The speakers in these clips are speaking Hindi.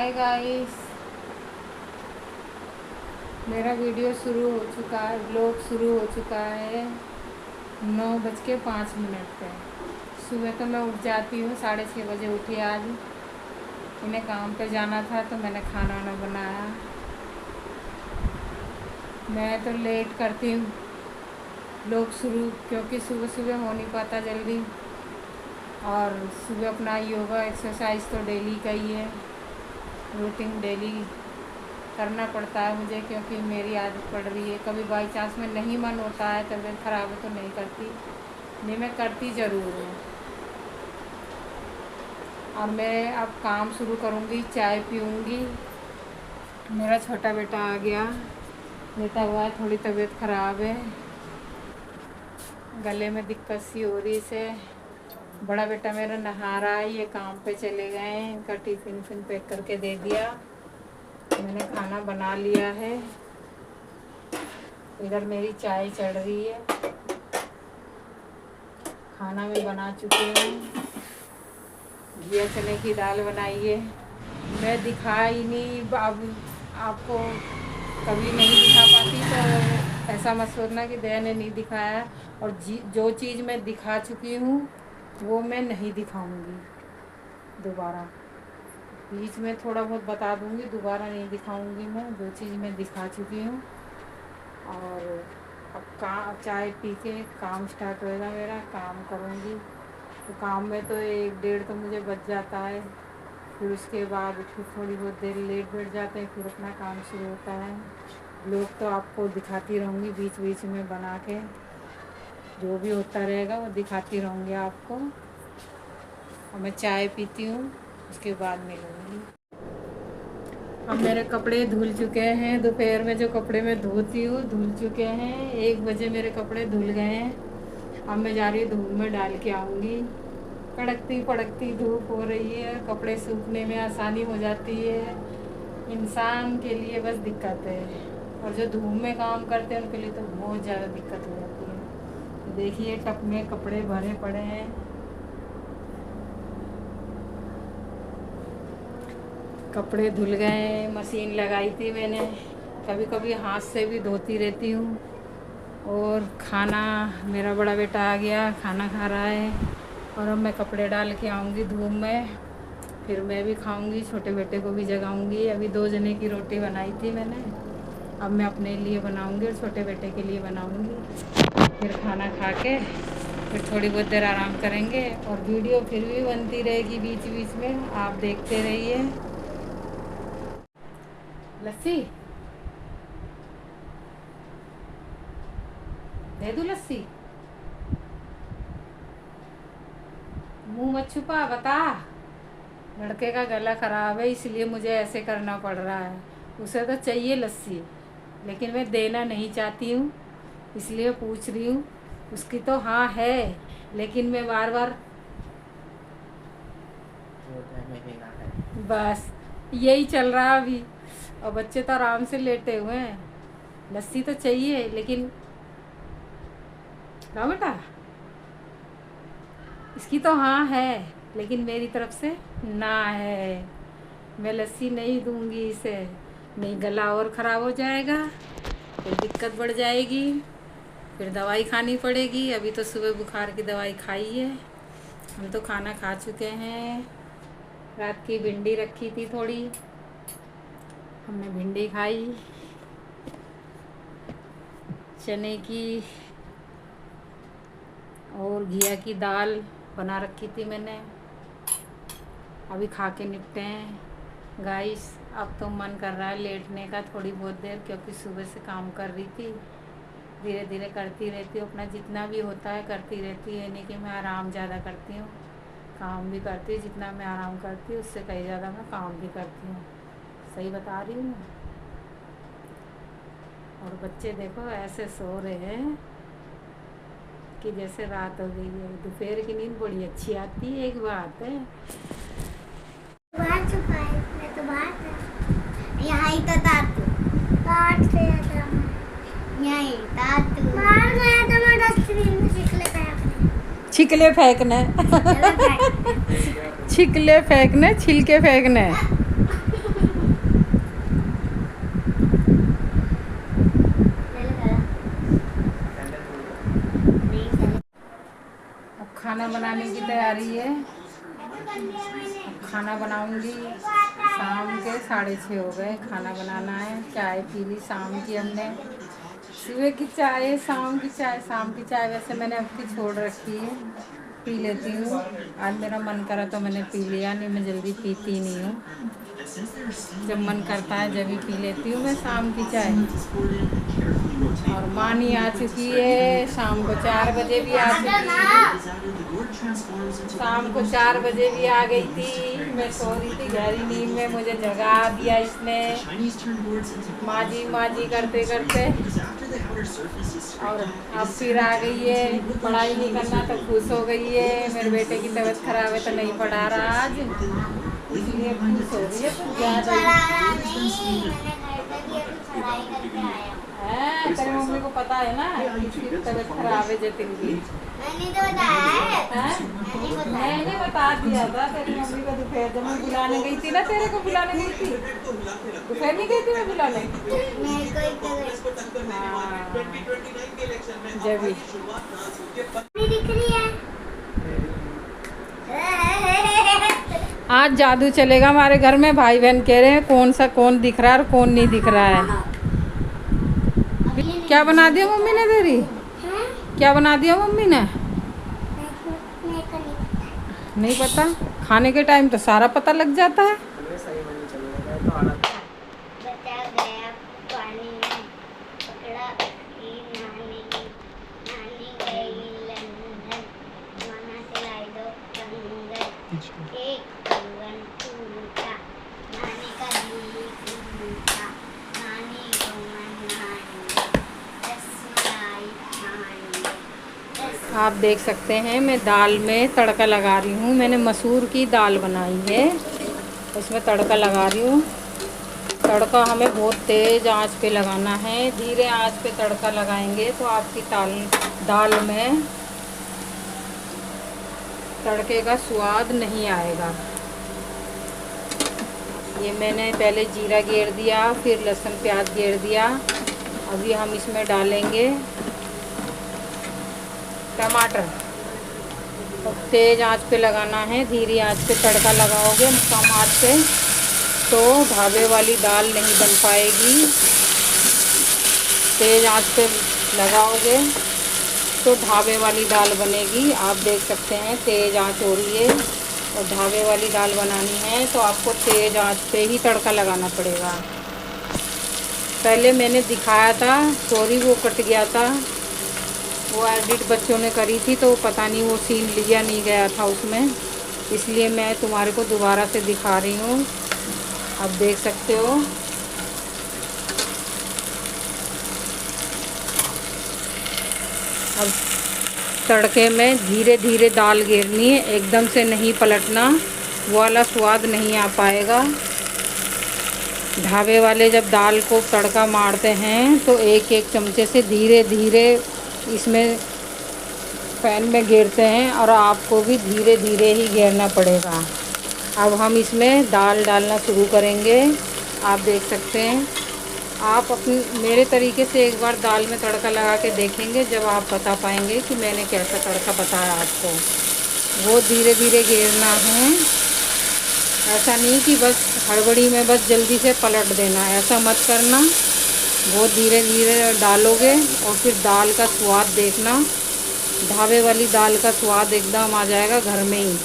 हाय गाइस, मेरा वीडियो शुरू हो चुका है, ब्लॉग शुरू हो चुका है 9:05 पे। सुबह तो मैं उठ जाती हूँ, 6:30 बजे उठी। आज इन्हें काम पे जाना था तो मैंने खाना वाना बनाया। मैं तो लेट करती हूँ ब्लॉग शुरू, क्योंकि सुबह सुबह हो नहीं पाता जल्दी। और सुबह अपना योगा एक्सरसाइज तो डेली का ही है, रूटीन डेली करना पड़ता है मुझे, क्योंकि मेरी आदत पड़ रही है। कभी बाई चांस में नहीं मन होता है, तबीयत ख़राब है तो नहीं करती, नहीं मैं करती ज़रूर हूँ। और मैं अब काम शुरू करूँगी, चाय पीऊँगी। मेरा छोटा बेटा आ गया, लेटा हुआ है, थोड़ी तबीयत ख़राब है, गले में दिक्कत सी हो रही से। बड़ा बेटा मेरा नहा रहा है, ये काम पे चले गए। इनका टिफ़िन पैक करके दे दिया, मैंने खाना बना लिया है। इधर मेरी चाय चढ़ रही है, खाना भी बना चुकी हूँ। घिया चने की दाल बनाई है। मैं दिखा ही नहीं, अब आपको कभी नहीं दिखा पाती तो ऐसा मत सोचना कि दया ने नहीं दिखाया। और जो चीज़ मैं दिखा चुकी हूँ वो मैं नहीं दिखाऊंगी दोबारा। बीच में थोड़ा बहुत बता दूंगी, दोबारा नहीं दिखाऊंगी मैं। जो चीज़ मैं दिखा चुकी हूँ। और अब चाय पी के काम स्टार्ट होएगा मेरा, काम करूँगी। तो काम में तो 1-1:30 तो मुझे बच जाता है। फिर उसके बाद फिर थोड़ी बहुत देर लेट बैठ जाते हैं, फिर अपना काम शुरू होता है। लोग तो आपको दिखाती रहूँगी बीच बीच में बना के, जो भी होता रहेगा वो दिखाती रहूँगी आपको। और मैं चाय पीती हूँ, उसके बाद मिलूँगी। अब मेरे कपड़े धुल चुके हैं, दोपहर में जो कपड़े मैं धोती हूँ धुल चुके हैं। 1 बजे मेरे कपड़े धुल गए हैं। अब मैं जा रही हूँ धूप में डाल के आऊँगी। कड़कती पड़कती धूप हो रही है, कपड़े सूखने में आसानी हो जाती है। इंसान के लिए बस दिक्कत है, और जो धूप में काम करते हैं उनके लिए तो बहुत ज़्यादा दिक्कत हो जाती है। तो देखिए टब में कपड़े भरे पड़े हैं। कपड़े धुल गए, मशीन लगाई थी मैंने, कभी कभी हाथ से भी धोती रहती हूँ। और खाना, मेरा बड़ा बेटा आ गया, खाना खा रहा है। और अब मैं कपड़े डाल के आऊँगी धूप में, फिर मैं भी खाऊँगी, छोटे बेटे को भी जगाऊँगी। अभी 2 जने की रोटी बनाई थी मैंने, अब मैं अपने लिए बनाऊँगी और छोटे बेटे के लिए बनाऊँगी। फिर खाना खा के फिर थोड़ी बहुत देर आराम करेंगे। और वीडियो फिर भी बनती रहेगी बीच बीच में, आप देखते रहिए। लस्सी दे दूँ? लस्सी मुंह मत छुपा, बता। लड़के का गला ख़राब है, इसलिए मुझे ऐसे करना पड़ रहा है। उसे तो चाहिए लस्सी, लेकिन मैं देना नहीं चाहती हूँ, इसलिए पूछ रही हूँ। उसकी तो हाँ है, लेकिन मैं बार बार बस यही चल रहा अभी। और बच्चे तो आराम से लेटे हुए हैं। लस्सी तो चाहिए, लेकिन ना बेटा, इसकी तो हाँ है, लेकिन मेरी तरफ से ना है। मैं लस्सी नहीं दूंगी इसे, नहीं गला और ख़राब हो जाएगा, फिर दिक्कत बढ़ जाएगी, फिर दवाई खानी पड़ेगी। अभी तो सुबह बुखार की दवाई खाई है। हम तो खाना खा चुके हैं। रात की भिंडी रखी थी थोड़ी, हमने भिंडी खाई। चने की और घिया की दाल बना रखी थी मैंने, अभी खा के निपटे हैं। गाइस अब तो मन कर रहा है लेटने का थोड़ी बहुत देर, क्योंकि सुबह से काम कर रही थी। धीरे धीरे करती रहती हूँ, अपना जितना भी होता है करती रहती है। नहीं कि मैं आराम ज़्यादा करती हूँ, काम भी करती हूँ। जितना मैं आराम करती हूँ उससे कहीं ज़्यादा मैं काम भी करती हूँ। सही बता रही हूँ। और बच्चे देखो ऐसे सो रहे हैं कि जैसे रात हो गई है। दोपहर की नींद बड़ी अच्छी आती है, एक बात है। बाहर छुपा है, मैं तो बाहर था। यहाँ ही तो तातू बाहर से आता हूँ। यहाँ ही तातू बाहर गया तो मैं डस्टबिन में छिकले फेंकने छिकले फेंकने, छिलके फेंकने। बनाने की तैयारी है। खाना बनाऊंगी। शाम के 6:30 हो गए, खाना बनाना है। चाय पी ली शाम की हमने। सुबह की चाय, शाम की चाय। शाम की चाय वैसे मैंने अब की छोड़ रखी है, पी लेती हूँ। आज मेरा मन करा तो मैंने पी लिया, नहीं मैं जल्दी पीती नहीं हूँ। जब मन करता है जब ही पी लेती हूँ मैं शाम की चाय। और मानी आ चुकी है, शाम को 4 बजे भी आ चुकी है। शाम को 4 बजे भी आ गई थी। मैं सो रही थी गहरी नींद में, मुझे जगा दिया इसने माजी माजी करते करते। और अब फिर आ गई है। पढ़ाई नहीं करना तो खुश हो गई है। मेरे बेटे की तबीयत खराब है तो नहीं पढ़ा रहा आज, इसलिए खुश हो गई है। तो ज़्यादा है, तेरी मम्मी को पता है ना इसकी तबीयत खराब है जतिन की। मैंने तो बताया है। मैंने बता दिया था तेरी मम्मी को दोपहर जब मैं बुलाने गई थी ना, तेरे को बुलाने गई थी दोपहर नहीं गई थी मैं बुलाने। जब दिख रही है। आज जादू चलेगा हमारे घर में। भाई बहन कह रहे हैं कौन दिख रहा है और कौन नहीं दिख रहा है। क्या बना दिया मम्मी ने तेरी? क्या बना दिया मम्मी ने? नहीं पता। खाने के टाइम तो सारा पता लग जाता है। बचा गया पानी में, पकड़ा की नानी, नानी गई लंदन, माना से लाई दो कंगन, एक कंगन टूटा, नानी का दिल टूटा, नानी को मनाएंगे, रसमलाई खाएंगे। आप देख सकते हैं मैं दाल में तड़का लगा रही हूँ। मैंने मसूर की दाल बनाई है, उसमें तड़का लगा रही हूँ। तड़का हमें बहुत तेज़ आंच पे लगाना है। धीरे आंच पे तड़का लगाएंगे तो आपकी दाल में तड़के का स्वाद नहीं आएगा। ये मैंने पहले जीरा गेर दिया, फिर लहसुन प्याज गेर दिया। अभी हम इसमें डालेंगे टमाटर। तो तेज़ आंच पे लगाना है, धीरे आंच पे तड़का लगाओगे कम आंच पे तो ढाबे वाली दाल नहीं बन पाएगी। तेज़ आंच पे लगाओगे तो ढाबे वाली दाल बनेगी। आप देख सकते हैं तेज़ आंच हो रही है और ढाबे वाली दाल बनानी है तो आपको तेज़ आंच पे ही तड़का लगाना पड़ेगा। पहले मैंने दिखाया था, सॉरी वो कट गया था, वो एडिट बच्चों ने करी थी तो पता नहीं वो सीन लिया नहीं गया था उसमें, इसलिए मैं तुम्हारे को दोबारा से दिखा रही हूँ। आप देख सकते हो। अब तड़के में धीरे धीरे दाल गिरनी है, एकदम से नहीं पलटना, वो वाला स्वाद नहीं आ पाएगा। ढाबे वाले जब दाल को तड़का मारते हैं तो एक एक चमचे से धीरे धीरे इसमें पैन में घेरते हैं और आपको भी धीरे धीरे ही घेरना पड़ेगा। अब हम इसमें दाल डालना शुरू करेंगे। आप देख सकते हैं। आप मेरे तरीके से एक बार दाल में तड़का लगा के देखेंगे, जब आप बता पाएंगे कि मैंने कैसा तड़का बताया आपको। वो धीरे धीरे घेरना है, ऐसा नहीं कि बस हड़बड़ी में बस जल्दी से पलट देना, ऐसा मत करना। वो धीरे धीरे डालोगे और फिर दाल का स्वाद देखना, ढाबे वाली दाल का स्वाद एकदम आ जाएगा घर में ही।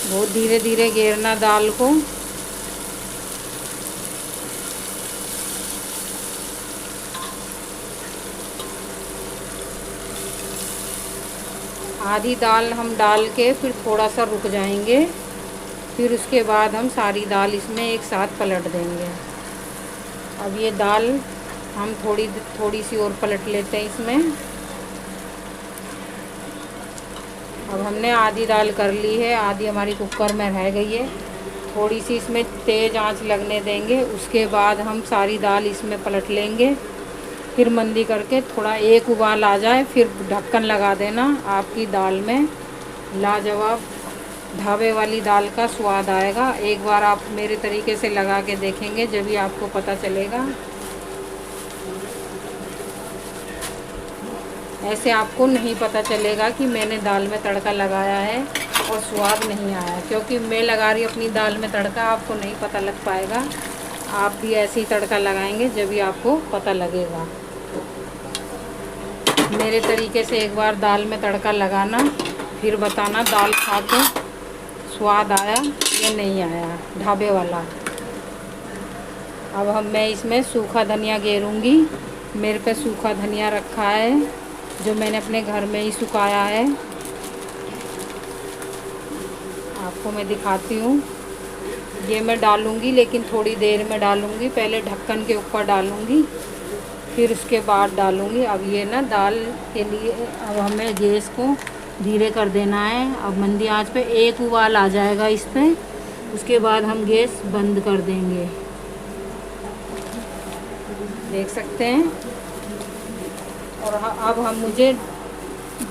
बहुत धीरे धीरे घेरना दाल को। आधी दाल हम डाल के फिर थोड़ा सा रुक जाएंगे, फिर उसके बाद हम सारी दाल इसमें एक साथ पलट देंगे। अब ये दाल हम थोड़ी सी और पलट लेते हैं इसमें। अब हमने आधी दाल कर ली है, आधी हमारी कुकर में रह गई है। थोड़ी सी इसमें तेज़ आंच लगने देंगे, उसके बाद हम सारी दाल इसमें पलट लेंगे। फिर मंदी करके थोड़ा एक उबाल आ जाए फिर ढक्कन लगा देना। आपकी दाल में लाजवाब ढाबे वाली दाल का स्वाद आएगा। एक बार आप मेरे तरीके से लगा के देखेंगे जब भी आपको पता चलेगा। ऐसे आपको नहीं पता चलेगा कि मैंने दाल में तड़का लगाया है और स्वाद नहीं आया, क्योंकि मैं लगा रही अपनी दाल में तड़का, आपको नहीं पता लग पाएगा। आप भी ऐसे ही तड़का लगाएंगे जब भी आपको पता लगेगा। मेरे तरीके से एक बार दाल में तड़का लगाना, फिर बताना दाल खा के स्वाद आया या नहीं आया ढाबे वाला। अब मैं इसमें सूखा धनिया गेरूँगी। मेरे पे सूखा धनिया रखा है जो मैंने अपने घर में ही सुखाया है। आपको मैं दिखाती हूँ। ये मैं डालूँगी, लेकिन थोड़ी देर में डालूँगी। पहले ढक्कन के ऊपर डालूँगी, फिर उसके बाद डालूँगी। अब ये ना दाल के लिए अब हमें गैस को धीरे कर देना है। अब मंदी आंच पे एक उबाल आ जाएगा इस पे, उसके बाद हम गैस बंद कर देंगे। देख सकते हैं। और अब हम मुझे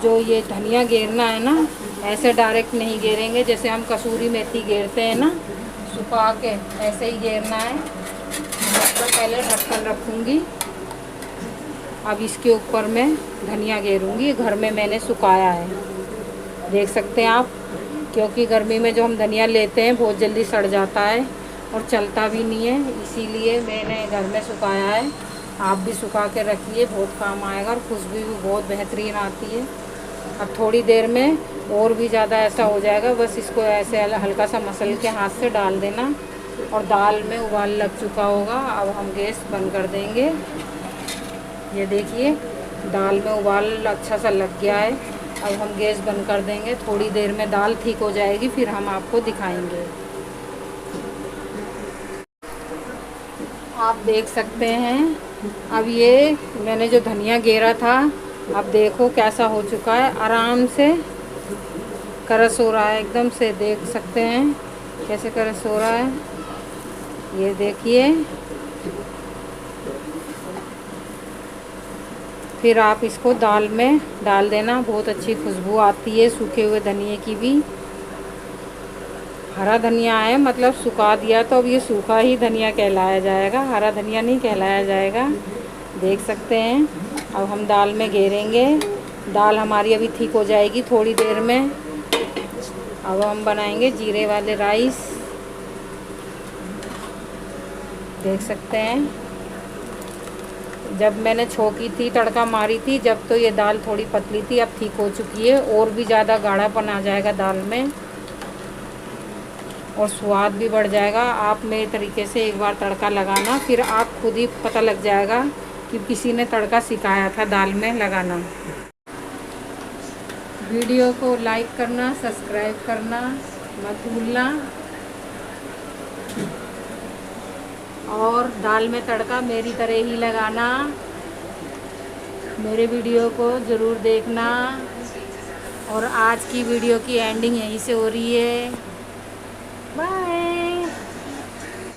जो ये धनिया घेरना है ना, ऐसे डायरेक्ट नहीं घेरेंगे जैसे हम कसूरी मेथी घेरते हैं ना सुखा के, ऐसे ही घेरना है। तो पहले ढक्कन रखूँगी। अब इसके ऊपर मैं धनिया घेरूँगी। घर में मैंने सुखाया है, देख सकते हैं आप। क्योंकि गर्मी में जो हम धनिया लेते हैं बहुत जल्दी सड़ जाता है और चलता भी नहीं है, इसीलिए मैंने घर में सुखाया है। आप भी सुखा के रखिए, बहुत काम आएगा और खुशबू भी बहुत बेहतरीन आती है। अब थोड़ी देर में और भी ज़्यादा ऐसा हो जाएगा। बस इसको ऐसे हल्का सा मसल के हाथ से डाल देना और दाल में उबाल लग चुका होगा। अब हम गैस बंद कर देंगे। ये देखिए दाल में उबाल अच्छा सा लग गया है। अब हम गैस बंद कर देंगे। थोड़ी देर में दाल ठीक हो जाएगी, फिर हम आपको दिखाएंगे। आप देख सकते हैं। अब ये मैंने जो धनिया घेरा था, अब देखो कैसा हो चुका है। आराम से करस हो रहा है एकदम से, देख सकते हैं कैसे करस हो रहा है। ये देखिए। फिर आप इसको दाल में डाल देना, बहुत अच्छी खुशबू आती है सूखे हुए धनिए की भी। हरा धनिया है, मतलब सुखा दिया तो अब ये सूखा ही धनिया कहलाया जाएगा, हरा धनिया नहीं कहलाया जाएगा। देख सकते हैं। अब हम दाल में घेरेंगे। दाल हमारी अभी ठीक हो जाएगी थोड़ी देर में। अब हम बनाएंगे जीरे वाले राइस। देख सकते हैं। जब मैंने छोंकी थी, तड़का मारी थी, जब तो ये दाल थोड़ी पतली थी, अब ठीक हो चुकी है। और भी ज़्यादा गाढ़ापन आ जाएगा दाल में और स्वाद भी बढ़ जाएगा। आप मेरे तरीके से एक बार तड़का लगाना, फिर आप खुद ही पता लग जाएगा कि किसी ने तड़का सिखाया था दाल में लगाना। वीडियो को लाइक करना, सब्सक्राइब करना मत भूलना। और दाल में तड़का मेरी तरह ही लगाना। मेरे वीडियो को ज़रूर देखना। और आज की वीडियो की एंडिंग यहीं से हो रही है। बाय।